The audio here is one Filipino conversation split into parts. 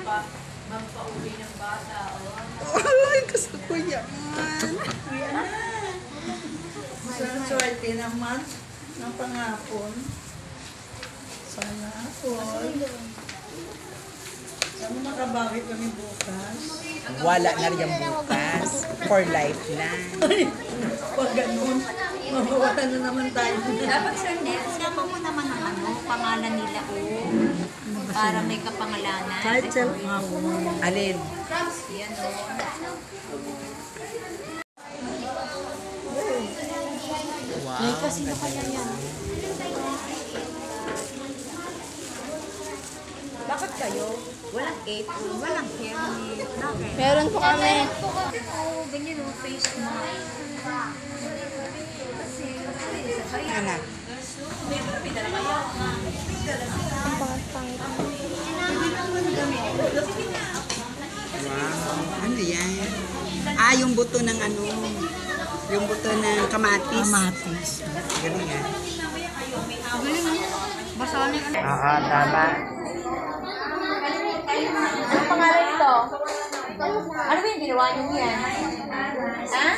Magpa-uwi ng bata. Ay, gusto ko yan. Swerte naman ng pangapon. Sana all. Sana makabawi kami bukas. Wala na rin bukas. For life na. Pag ganun, mawawala na naman tayo. Dapat sir, sama mo naman ang pangalan nila para may kapangalanan. Kahit sa mga Alin? Yan Wow. Ay, kasi na kaya yan. Bakit kayo? Walang apron, walang hairnet. Bakit? Meron po kami. Oo, ganyan o, face mask. Kasi, Anak. may pinala kayo. Wow. Ano yan? Ah, yung buto ng ano. Yung buto ng kamatis. kamatis. Galing yan. Basahan yung ano. Oo, tama. Anong pangalan nito? Ano ba yung ginawa niyo yan? Ha?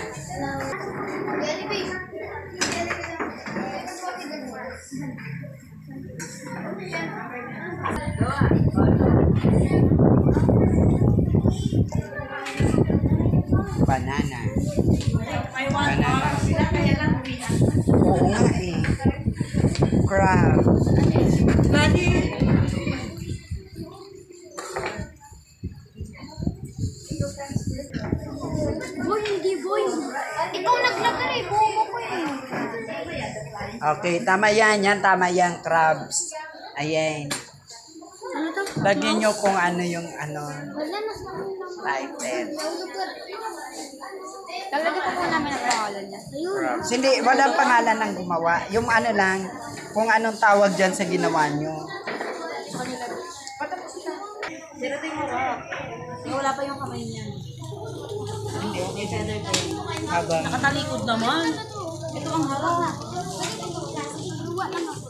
Banana. Banana. Oo nga eh. Crab. Boy, hindi boy. Ikaw naglagay eh. Bumo ko eh. Okay, tama yan. Yan, tama yan. Crabs. Ayan. Ano to? Lagyan nyo kung ano yung ano. Wala na sa Title. Lalagyan ko po namin ang pangalan niya. Ayun. Crabs. Hindi, walang pangalan ng gumawa. Yung ano lang, kung anong tawag dyan sa ginawa nyo. Wala pa yung kamay niya. Hindi, habang Nakatalikod naman. Ito ang harap. Luwa lang ako.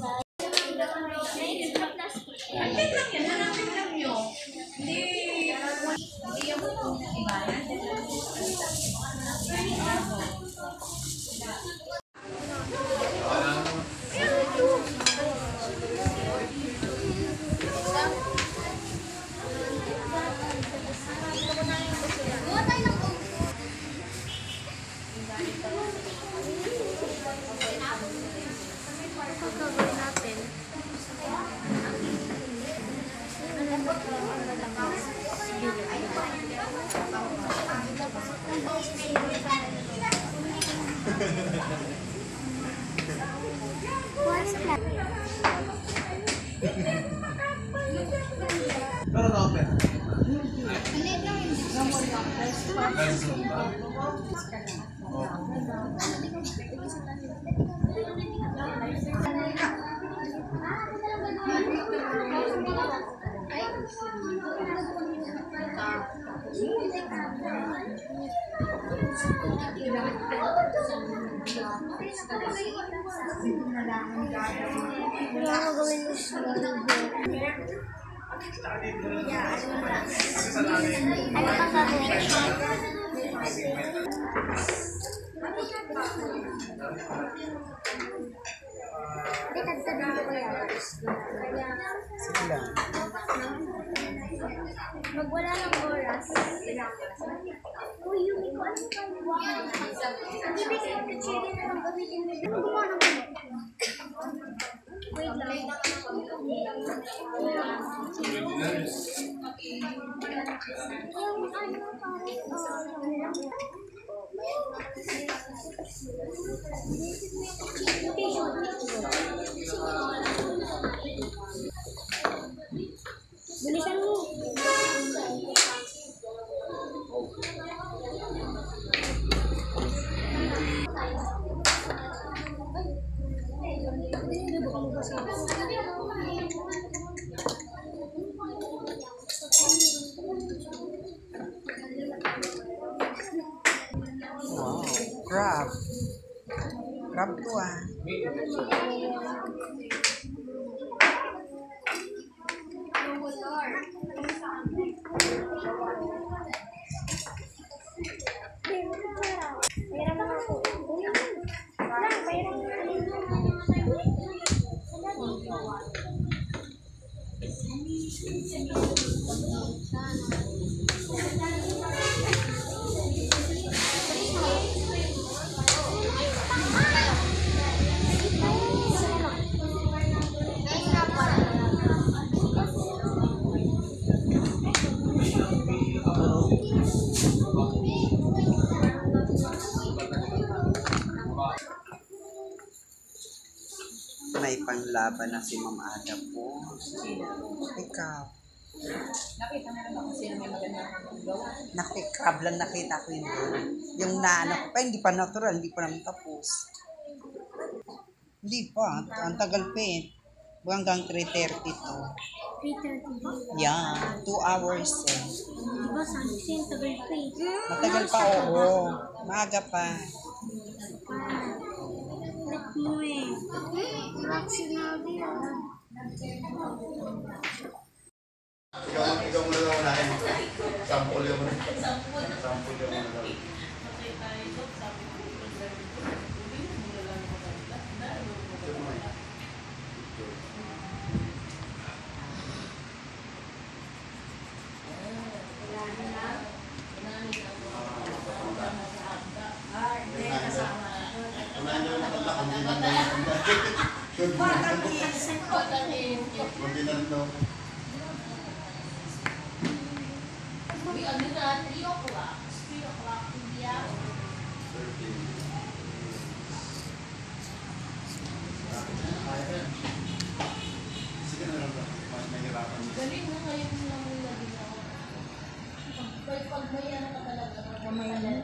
sige lang. Magwala ng oras. Uy, yun ko ano ka? Hindi ba kayo ka-cherry na lang gamitin mo? Ano gumawa ng wait lang. Yung ano parang bilisan mo. Wow. Crab. Crab to ah. May panglaban na si Ma'am Ada po. Ikaw. Nakita mo naman kung sino may magandang gawa. Nakikrab lang nakita ko yun doon. Yung naano ko pa, hindi pa natural, hindi pa naman tapos. Hindi pa, ang tagal pa eh. Hanggang 3:30 to. 3:30. Yeah, 2 hours eh. Diba sabi siya, tagal pa eh. Matagal pa, oo. Maaga pa. Let mo eh. Rock sinabi ah. Ikaw muna lang unahin. Sample yung muna. Sample yung muna. Unahin yung matanda. Kundi na rin daw. Sige na lang ba? Mas mahirapan. Galing na ngayon lang mula din ako. Pag may ano ka talaga, may ano.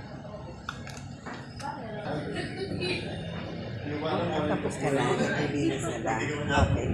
Tapos ka na, nilinis na lang. Okay.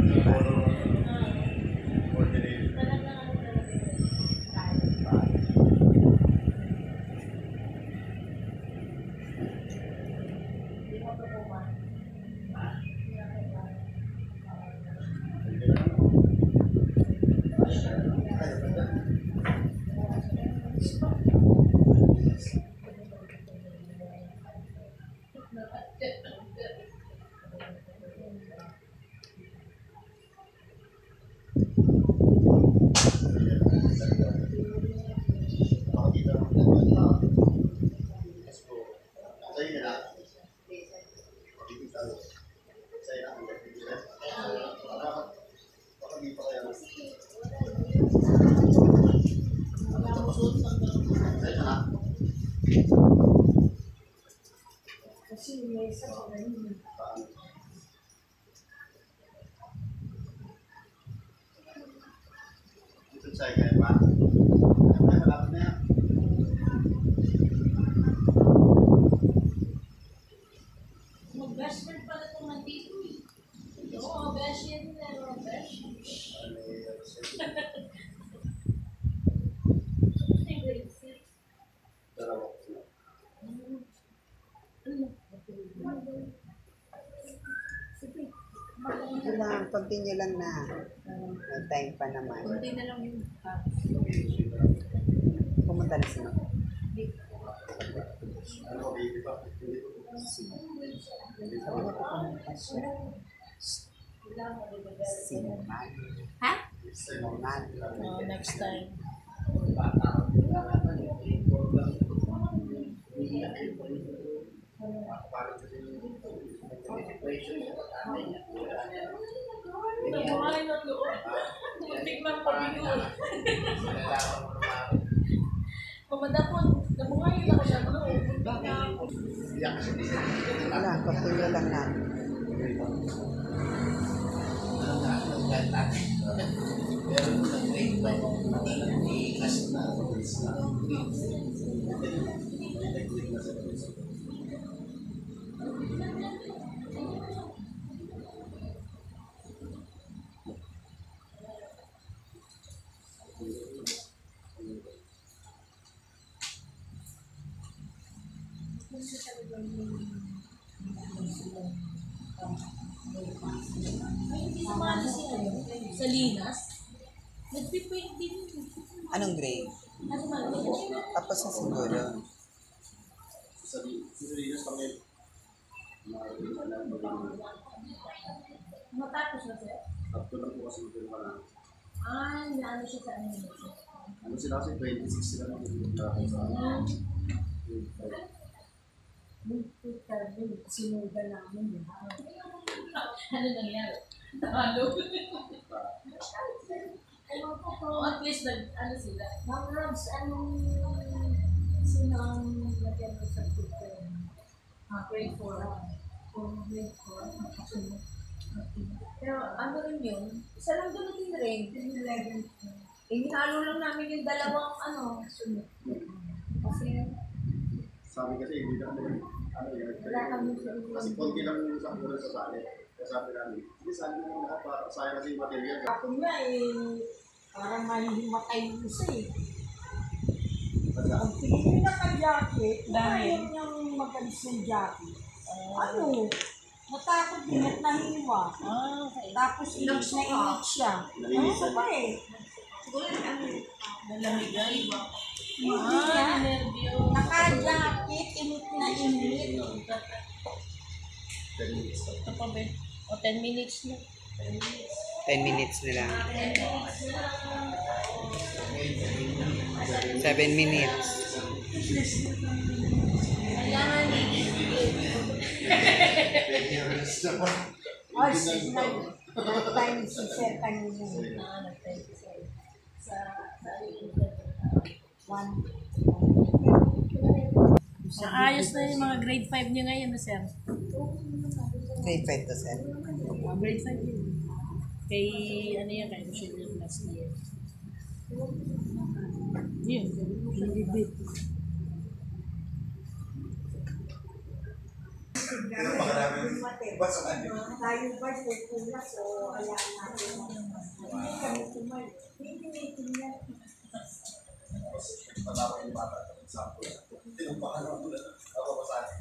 Saya kayak Pak. Malapit na yan. Mag-best friend pala itong nandito eh. Oo, best friend na, best friend. Ito lang, continue lang na. May time pa naman. Kunti na lang yun. Pumunta na sila. Ano, baby pa? Sabi niya pupunta siya. Sinuman. Ha? Sinuman. Next time. Nabuhay ng loob. Muntik ng pag-iul. Pamadapon, nabuhay lang siya. Muntik na ako. Wala, continue lang na. Sa Linas, nagpipaint din. Anong grade? Tapos na siguro. Matapos na siya. Naano siya sa ano. Ano sila kasi 26 sila na tapos sa Sinuga namin. Ano nangyari? Halo. At least, ano sila? Ma'am Robs, sino ang lagyan mo sa Twitter? Grade 4. Grade 4. Nakasunod. Pero ano rin yun? Isa lang dumating rin. 11. Hinalo lang namin yung dalawang sunod. Kasi sabi kasi hindi na kami kasi konti lang yung isang muna sa sali. Kaya sabi namin, hindi sali mo lahat para sayang kasi yung material. ako nga parang mahihimatay mo siya Ang tingin nyo na ka-jacket, ayaw niyang magalis ng jacket. Natakot din at nahiwa. Tapos init na init siya. Ano ba Siguro nalamigay ba? Naka-jacket, init na init. Ito pa ba? O 10 minutes na. 10 minutes na lang. 7 minutes. Kailangan time si Sir kanina. Ayos na yung mga grade 5 niyo ngayon, sir. Grade 5 to, sir. Grade 5 yun. Kay, kay Michelle yung last year. Yun, nilibit. Tayo ba sa kulas o wala natin? Hindi kami tumal. Hindi niya. Matapos yung bata, example. Tinumpakan ako pa sa akin.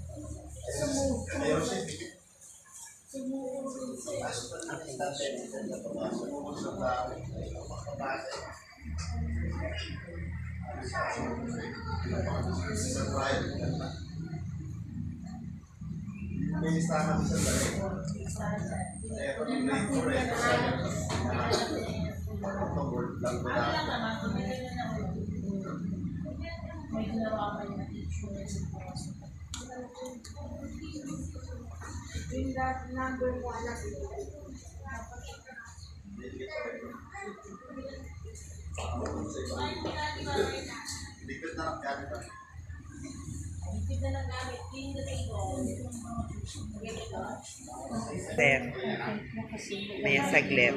Ayun siya. May listahan sa dalawa. Ito yung grade 4 ito word lang ko na. May ginawa kayo na teacher sa process. Yung number 1 na Likod na lang gamit ba? Likod na lang gamit. Clean the table. Sir. May saglit.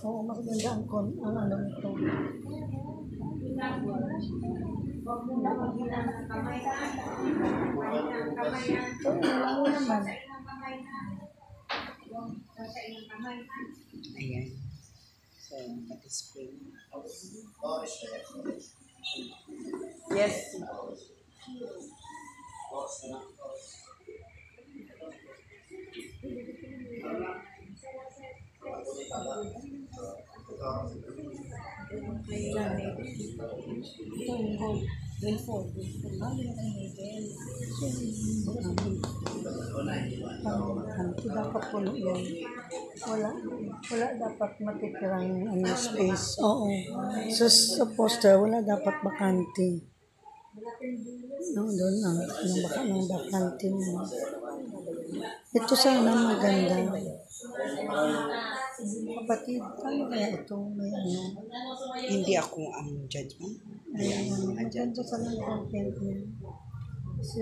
Oo, maganda ang ano nito. Huwag mo na magina ng kamay. Ito, wala mo naman. Ayan. So, pati-spray. Yes. Ito yung gold. Grade 4. Ito dapat puno yun. Wala dapat matitirang space. Oo. Sa poster, wala dapat bakante. No, doon ang bakante mo. Ito sana maganda. Kapatid, paano kaya ito? May Hindi ako ang judge mo. Ayan, maganda sa ng content niya. So,